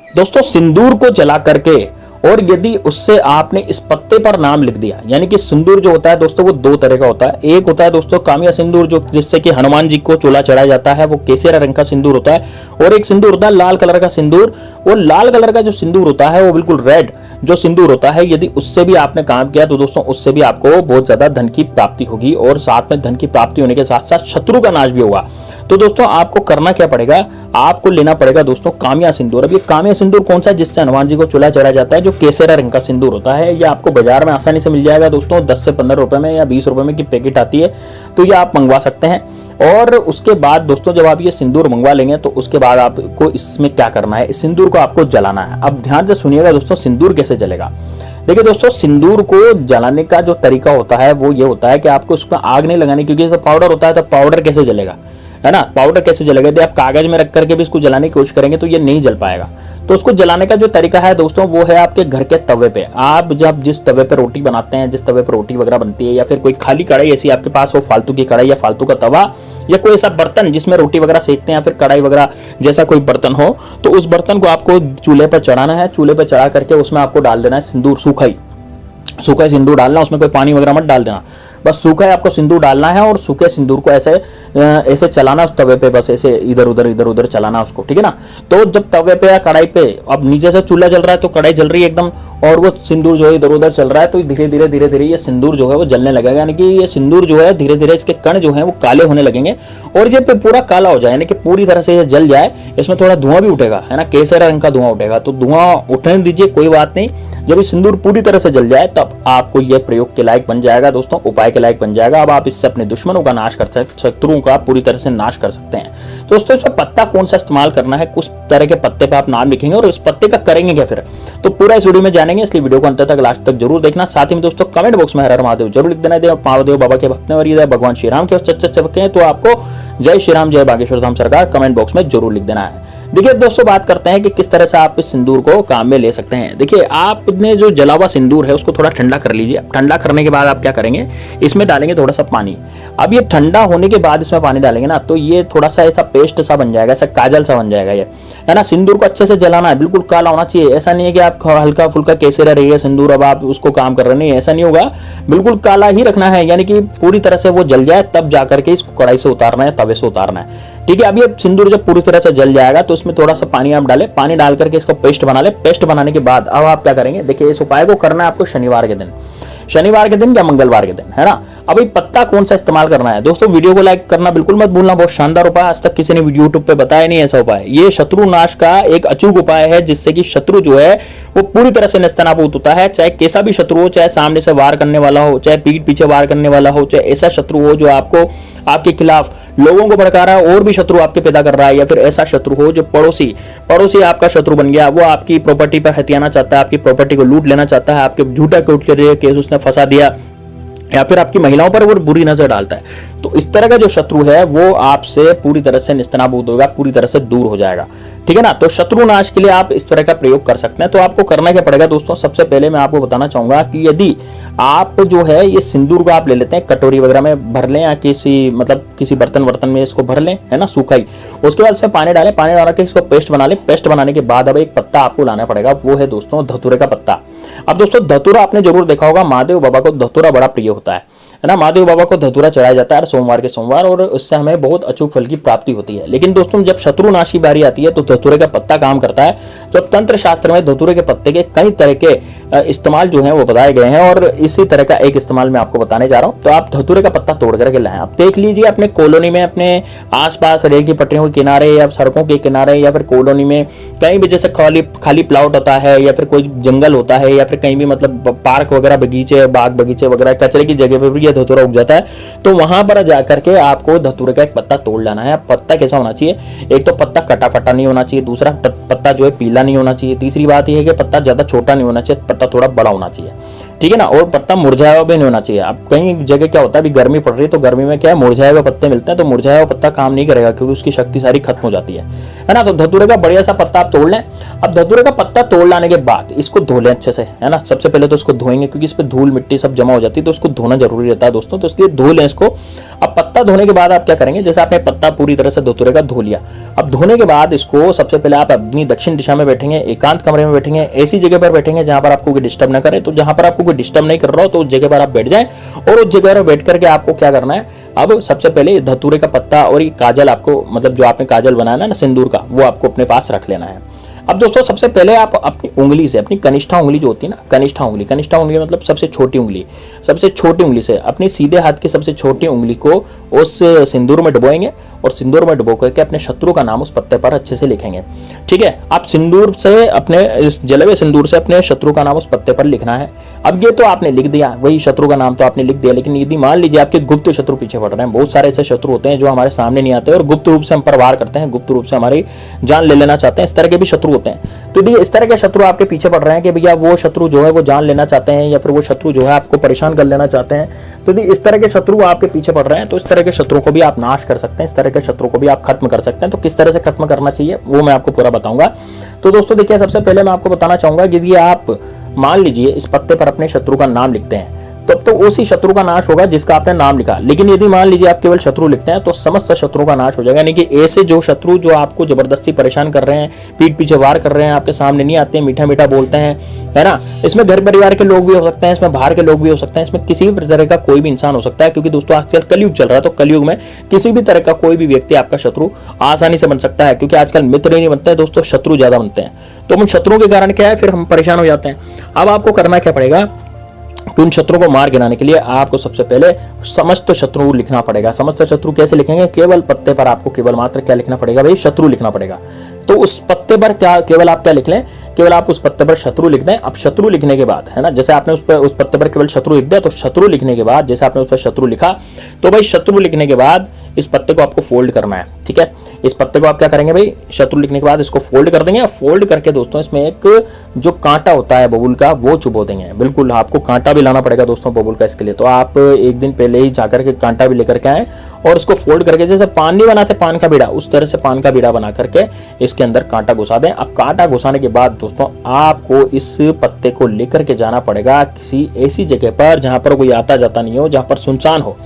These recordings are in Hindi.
दोस्तों सिंदूर को जला करके और यदि उससे आपने इस पत्ते पर नाम लिख दिया, यानी कि सिंदूर जो होता है दोस्तों वो दो तरह का होता है। एक होता है दोस्तों कामिया सिंदूर, जो जिससे कि हनुमान जी को चूल्हा चढ़ाया जाता है, वो केसरिया रंग का सिंदूर होता है। और एक सिंदूर होता है लाल कलर का सिंदूर। और लाल कलर का जो सिंदूर होता है वो बिल्कुल रेड जो सिंदूर होता है, यदि उससे भी आपने काम किया तो दोस्तों उससे भी आपको बहुत ज्यादा धन की प्राप्ति होगी, और साथ में धन की प्राप्ति होने के साथ साथ शत्रु का नाश भी होगा। तो दोस्तों आपको करना क्या पड़ेगा, आपको लेना पड़ेगा दोस्तों कामिया सिंदूर। अब ये कामिया सिंदूर कौन सा है, जिससे हनुमान जी को चूल्हा चढ़ाया जाता है, जो केसरिया रंग का सिंदूर होता है। ये आपको बाजार में आसानी से मिल जाएगा दोस्तों, 10 से 15 रुपए में या 20 रुपए में की पैकेट आती है, तो ये आप मंगवा सकते हैं। और उसके बाद दोस्तों जब आप ये सिंदूर मंगवा लेंगे तो उसके बाद आपको इसमें क्या करना है, इस सिंदूर को आपको जलाना है। अब ध्यान से सुनिएगा दोस्तों, सिंदूर कैसे जलेगा। देखिए दोस्तों, सिंदूर को जलाने का जो तरीका होता है वो ये होता है कि आपको उसमें आग नहीं लगानी, क्योंकि तो पाउडर होता है, तो पाउडर कैसे जलेगा, है ना। पाउडर कैसे जलेगा, यदि आप कागज में रख करके भी इसको जलाने की कोशिश करेंगे तो ये नहीं जल पाएगा। तो उसको जलाने का जो तरीका है दोस्तों वो है आपके घर के तवे पे। आप जब जिस तवे पे रोटी बनाते हैं, जिस तवे पे रोटी वगैरह बनती है, या फिर कोई खाली कढ़ाई ऐसी आपके पास हो, फालतू की कढ़ाई या फालतू का तवा, या कोई ऐसा बर्तन जिसमें रोटी वगैरह सेकते हैं, या फिर कढ़ाई वगैरह जैसा कोई बर्तन हो, तो उस बर्तन को आपको चूल्हे पर चढ़ाना है। चूल्हे पर चढ़ा करके उसमें आपको डाल देना है सिंदूर, सूखा ही सिंदूर डालना, उसमें कोई पानी वगैरह मत डाल देना, बस सूखा ही आपको सिंदूर डालना है। और सूखे सिंदूर को ऐसे चलाना उस तवे पे, बस ऐसे इधर उधर चलाना उसको, ठीक है ना। तो जब तवे पे या कढ़ाई पे, अब नीचे से चूल्हा जल रहा है तो कढ़ाई जल रही है एकदम, और वो सिंदूर जो है इधर उधर चल रहा है, तो धीरे धीरे ये सिंदूर जो है वो जलने लगेगा। यानी कि ये सिंदूर जो है धीरे धीरे इसके कण जो है वो काले होने लगेंगे, और जब पूरा काला हो जाए, यानी कि पूरी तरह से ये जल जाए, इसमें थोड़ा धुआं भी उठेगा, है ना, केसरिया रंग का धुआं उठेगा। तो धुआं उठने दीजिए, कोई बात नहीं। जब ये सिंदूर पूरी तरह से जल जाए तब आपको ये प्रयोग के लायक बन जाएगा दोस्तों, उपाय के लायक बन जाएगा। अब आप इससे अपने दुश्मनों का नाश कर सकते, शत्रुओं का पूरी तरह से नाश कर सकते हैं। दोस्तों इसमें पत्ता कौन सा इस्तेमाल करना है, कुछ तरह के पत्ते पे आप नाम लिखेंगे, और उस पत्ते का करेंगे क्या फिर, तो पूरा इस वीडियो में जानेंगे, इसलिए वीडियो को अंत तक लास्ट तक जरूर देखना। साथ ही में दोस्तों कमेंट बॉक्स में हर हर महादेव जरूर लिख देना। महादेव बाबा के भक्त हैं और ये भगवान श्री राम के सच्चे भक्त हैं, तो आपको जय श्री राम जय बागेश्वर धाम सरकार कमेंट बॉक्स में जरूर लिख देना है। देखिए दोस्तों, बात करते हैं कि किस तरह से आप इस सिंदूर को काम में ले सकते हैं। देखिए, आपने जो जला हुआ सिंदूर है उसको थोड़ा ठंडा कर लीजिए। ठंडा करने के बाद आप क्या करेंगे, इसमें डालेंगे थोड़ा सा पानी। अब ये ठंडा होने के बाद इसमें पानी डालेंगे ना, तो ये थोड़ा सा ऐसा पेस्ट सा बन जाएगा, ऐसा काजल सा बन जाएगा ये, है ना। सिंदूर को अच्छे से जलाना है, बिल्कुल काला होना चाहिए। ऐसा नहीं है कि आप हल्का फुल्का केसरिया रही है सिंदूर, अब आप उसको काम कर रहे नहीं, ऐसा नहीं होगा, बिल्कुल काला ही रखना है, यानी कि पूरी तरह से वो जल जाए तब जाकर के इसको कढ़ाई से उतारना है, तवे से उतारना है, ठीक है। अब ये सिंदूर जब पूरी तरह से जल जाएगा तो इसमें थोड़ा सा पानी आप डालें, पानी डाल करके इसको पेस्ट बना ले। पेस्ट बनाने के बाद अब आप क्या करेंगे, देखिए इस उपाय को करना है आपको शनिवार के दिन या मंगलवार के दिन, है ना। अब ये पत्ता कौन सा इस्तेमाल करना है दोस्तों, वीडियो को लाइक करना बिल्कुल मत भूलना, बहुत शानदार उपाय, आज तक किसी ने यूट्यूब पे बताया नहीं ऐसा उपाय। ये शत्रु नाश का एक अचूक उपाय है, जिससे कि शत्रु जो है वो पूरी तरह से नेस्तनाबूद होता है। चाहे कैसा भी शत्रु हो, चाहे सामने से वार करने वाला हो, चाहे पीठ पीछे वार करने वाला हो, चाहे ऐसा शत्रु हो जो आपके खिलाफ लोगों को भड़का रहा है और भी शत्रु आपके पैदा कर रहा है, या फिर ऐसा शत्रु हो जो पड़ोसी आपका शत्रु बन गया, वो आपकी प्रॉपर्टी पर हथियाना चाहता है, आपकी प्रॉपर्टी को लूट लेना चाहता है, आपके झूठा कोर्ट के केस उसने फंसा दिया, या फिर आपकी महिलाओं पर वो बुरी नजर डालता है। तो इस तरह का जो शत्रु है वो आपसे पूरी तरह से निस्तनाबूद होगा, पूरी तरह से दूर हो जाएगा, ठीक है ना। तो शत्रु नाश के लिए आप इस तरह का प्रयोग कर सकते हैं। तो आपको करना क्या पड़ेगा दोस्तों, सबसे पहले मैं आपको बताना चाहूंगा कि यदि आप जो है ये सिंदूर को आप ले लेते हैं, कटोरी वगैरह में भर लें, या किसी बर्तन में इसको भर लें, है ना, सूखा ही। उसके बाद इसमें पानी डालें, पानी डाल के इसको पेस्ट बना लें। पेस्ट बनाने के बाद अब एक पत्ता आपको लाना पड़ेगा, वो है दोस्तों धतूरे का पत्ता। अब दोस्तों धतूरा आपने जरूर देखा होगा, महादेव बाबा को धतूरा बड़ा प्रिय होता है ना। महादेव बाबा को धतूरा चढ़ाया जाता है सोमवार के सोमवार, और उससे हमें बहुत अचूक फल की प्राप्ति होती है। लेकिन दोस्तों जब शत्रु नाश की बारी आती है तो धतूरे का पत्ता काम करता है। तो तंत्र शास्त्र में धतूरे के पत्ते के कई तरह के इस्तेमाल जो है वो बताए गए हैं, और इसी तरह का एक इस्तेमाल मैं आपको बताने जा रहा हूँ। तो आप धतूरे का पत्ता तोड़ करके लाएं। आप देख लीजिए अपने कॉलोनी में, अपने आसपास रेल की पटरियों के किनारे या सड़कों के किनारे, या फिर कॉलोनी में कहीं भी जैसे खाली प्लॉट होता है, या फिर कोई जंगल होता है, या फिर कहीं भी मतलब पार्क वगैरह, बगीचे, बाग बगीचे वगैरह, कचरे की जगह पर भी यह धतूरा उग जाता है। तो वहां पर जाकर के आपको धतूरे का एक पत्ता तोड़ लाना है। पत्ता कैसा होना चाहिए, एक तो पत्ता कटा फटा नहीं होना चाहिए, दूसरा पत्ता जो है पीला नहीं होना चाहिए, तीसरी बात यह है कि पत्ता ज्यादा छोटा नहीं होना चाहिए, पत्ता थोड़ा बड़ा होना चाहिए, ठीक है ना। और पत्ता मुरझाया हुआ भी नहीं होना चाहिए। अब कई जगह क्या होता है, अभी गर्मी पड़ रही है तो गर्मी में क्या है, मुरझाए हुए पत्ते मिलते हैं, तो मुरझाया हुआ पत्ता काम नहीं करेगा क्योंकि उसकी शक्ति सारी खत्म हो जाती है ना। तो धतूरे का बढ़िया सा पत्ता आप तोड़ लें। अब धतूरे का पत्ता तोड़ लाने के बाद इसको धो लें अच्छे से, है ना। सबसे पहले तो इसको धोएंगे क्योंकि इस पर धूल मिट्टी सब जमा हो जाती है, तो इसको धोना जरूरी रहता है दोस्तों, तो इसलिए धो लें इसको। अब पत्ता धोने के बाद आप क्या करेंगे, जैसे आपने पत्ता पूरी तरह से धतूरे का धो लिया, अब धोने के बाद इसको सबसे पहले आप अपनी दक्षिण दिशा में बैठेंगे, एकांत कमरे में बैठेंगे, ऐसी जगह पर बैठेंगे जहां पर आपको कोई डिस्टर्ब ना करे। तो जहां पर आपको कोई डिस्टर्ब नहीं कर रहा हो तो उस जगह पर आप बैठ जाएं, और उस जगह पर बैठ करके आपको क्या करना है, अब सबसे पहले धतूरे का पत्ता और ये काजल आपको, मतलब जो आपने काजल बनाया ना सिंदूर का, वो आपको अपने पास रख लेना है। अब दोस्तों सबसे पहले आप अपनी उंगली से, अपनी कनिष्ठा उंगली जो होती है ना, कनिष्ठा उंगली मतलब सबसे छोटी उंगली से अपनी सीधे हाथ की सबसे छोटी उंगली को उस सिंदूर में डुबोएंगे, और सिंदूर में डुबो करके अपने शत्रु का नाम उस पत्ते पर अच्छे से लिखेंगे। ठीक है, आप सिंदूर से, अपने इस जले हुए सिंदूर से अपने शत्रु का नाम उस पत्ते पर लिखना है। अब ये तो आपने लिख दिया, वही शत्रु का नाम तो आपने लिख दिया, लेकिन यदि मान लीजिए आपके गुप्त शत्रु पीछे पड़ रहे हैं, बहुत सारे ऐसे शत्रु होते हैं जो हमारे सामने नहीं आते और गुप्त रूप से हम पर वार करते हैं, गुप्त रूप से हमारी जान ले लेना चाहते हैं, इस तरह के भी शत्रु होते हैं। तो यदि इस तरह के शत्रु आपके पीछे पड़ रहे हैं कि भैया वो शत्रु जो है वो जान लेना चाहते हैं, या फिर वो शत्रु जो है आपको परेशान कर लेना चाहते हैं, तो यदि इस तरह के शत्रु आपके पीछे पड़ रहे हैं तो इस तरह के शत्रु को भी आप नाश कर सकते हैं, इस तरह के शत्रु को भी आप खत्म कर सकते हैं। तो किस तरह से खत्म करना चाहिए वो मैं आपको पूरा बताऊंगा। तो दोस्तों देखिए, सबसे पहले मैं आपको बताना चाहूंगा कि यदि आप मान लीजिए इस पत्ते पर अपने शत्रु का नाम लिखते हैं, तब तो उसी शत्रु का नाश होगा जिसका आपने नाम लिखा। लेकिन यदि मान लीजिए आप केवल शत्रु लिखते हैं तो समस्त शत्रुओं का नाश हो जाएगा। यानी कि ऐसे जो शत्रु जो आपको जबरदस्ती परेशान कर रहे हैं, पीठ पीछे वार कर रहे हैं, आपके सामने नहीं आते, मीठा मीठा बोलते हैं, है ना। इसमें घर परिवार के लोग भी हो सकते हैं, इसमें बाहर के लोग भी हो सकते हैं, इसमें किसी भी तरह का कोई भी इंसान हो सकता है, क्योंकि दोस्तों आजकल कलयुग चल रहा है, तो कलयुग में किसी भी तरह का कोई भी व्यक्ति आपका शत्रु आसानी से बन सकता है, क्योंकि आजकल मित्र ही नहीं बनते हैं दोस्तों, शत्रु ज्यादा बनते हैं। तो उन शत्रुओं के कारण क्या है, फिर हम परेशान हो जाते हैं। अब आपको करना क्या पड़ेगा, उन शत्रु को मार गिराने के लिए आपको सबसे पहले समस्त शत्रु लिखना पड़ेगा। समस्त शत्रु कैसे लिखेंगे, केवल पत्ते पर आपको केवल मात्र क्या लिखना पड़ेगा भाई, शत्रु लिखना पड़ेगा। तो उस पत्ते पर क्या, केवल आप क्या लिख लें, केवल आप उस पत्ते पर शत्रु लिख दें। अब शत्रु लिखने के बाद, है ना, जैसे आपने उस पत्ते पर केवल शत्रु लिख दिया, तो शत्रु लिखने के बाद जैसे आपने उस पर शत्रु लिखा, तो भाई शत्रु लिखने के बाद इस पत्ते को आपको फोल्ड करना है। ठीक है, इस पत्ते को आप क्या करेंगे भाई, शत्रु लिखने के बाद इसको फोल्ड कर देंगे। फोल्ड करके दोस्तों इसमें एक जो कांटा होता है बबूल का, वो चुबो देंगे। बिल्कुल आपको कांटा भी लाना पड़ेगा दोस्तों बबूल का इसके लिए, तो आप एक दिन पहले ही जाकर के कांटा भी लेकर के आए और इसको फोल्ड करके, जैसे पान नहीं बनाते पान का बीड़ा, उस तरह से पान का बीड़ा बना करके इसके अंदर कांटा घुसा दें। अब कांटा घुसाने के बाद दोस्तों आपको इस पत्ते को लेकर के जाना पड़ेगा किसी ऐसी जगह पर जहां पर कोई आता जाता नहीं हो, जहां पर सुनसान हो।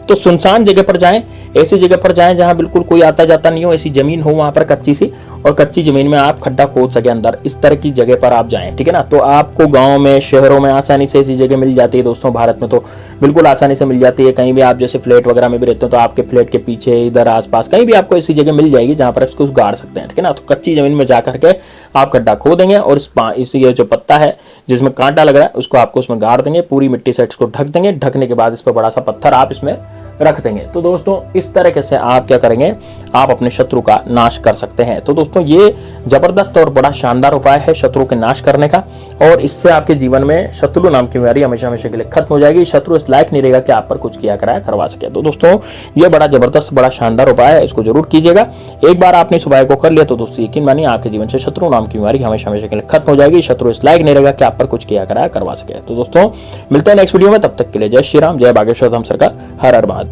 तो सुनसान जगह पर जाएं, ऐसी जगह पर जाएं जहां बिल्कुल कोई आता जाता नहीं हो, ऐसी जमीन हो वहां पर कच्ची सी, और कच्ची जमीन में आप खड्डा खोद सके अंदर, इस तरह की जगह पर आप जाएं। ठीक है ना, तो आपको गांव में, शहरों में आसानी से ऐसी जगह मिल जाती है दोस्तों, भारत में तो बिल्कुल आसानी से मिल जाती है। कहीं भी आप जैसे फ्लैट वगैरह में भी रहते हो तो आपके फ्लैट के पीछे, इधर आसपास कहीं भी आपको ऐसी जगह मिल जाएगी जहां पर इसको गाड़ सकते हैं। ठीक है ना, तो कच्ची जमीन में जाकर के आप खड्डा खोदेंगे और इस ये जो पत्ता है जिसमें कांटा लग रहा है उसको आपको उसमें गाड़ देंगे, पूरी मिट्टी से इसको ढक देंगे। ढकने के बाद इस पर बड़ा सा पत्थर आप इसमें रख देंगे। तो दोस्तों इस तरीके से आप क्या करेंगे, आप अपने शत्रु का नाश कर सकते हैं। तो दोस्तों ये जबरदस्त और बड़ा शानदार उपाय है शत्रु के नाश करने का, और इससे आपके जीवन में शत्रु नाम की बीमारी हमेशा हमेशा के लिए खत्म हो जाएगी। शत्रु इस लायक नहीं रहेगा कि आप पर कुछ किया कराया करवा सके। तो दोस्तों ये बड़ा जबरदस्त, बड़ा शानदार उपाय है, इसको जरूर कीजिएगा। एक बार आपने इस उपाय को कर लिया तो दोस्तों यकीन मानिए आपके जीवन से शत्रु नाम की बीमारी हमेशा हमेशा के लिए खत्म हो जाएगी। शत्रु इस लायक नहीं रहेगा कि आप पर कुछ किया कराया करवा सके। तो दोस्तों मिलते हैं नेक्स्ट वीडियो में, तब तक के लिए जय श्री राम, जय बागेश्वर धाम सरकार, हर हर महादेव।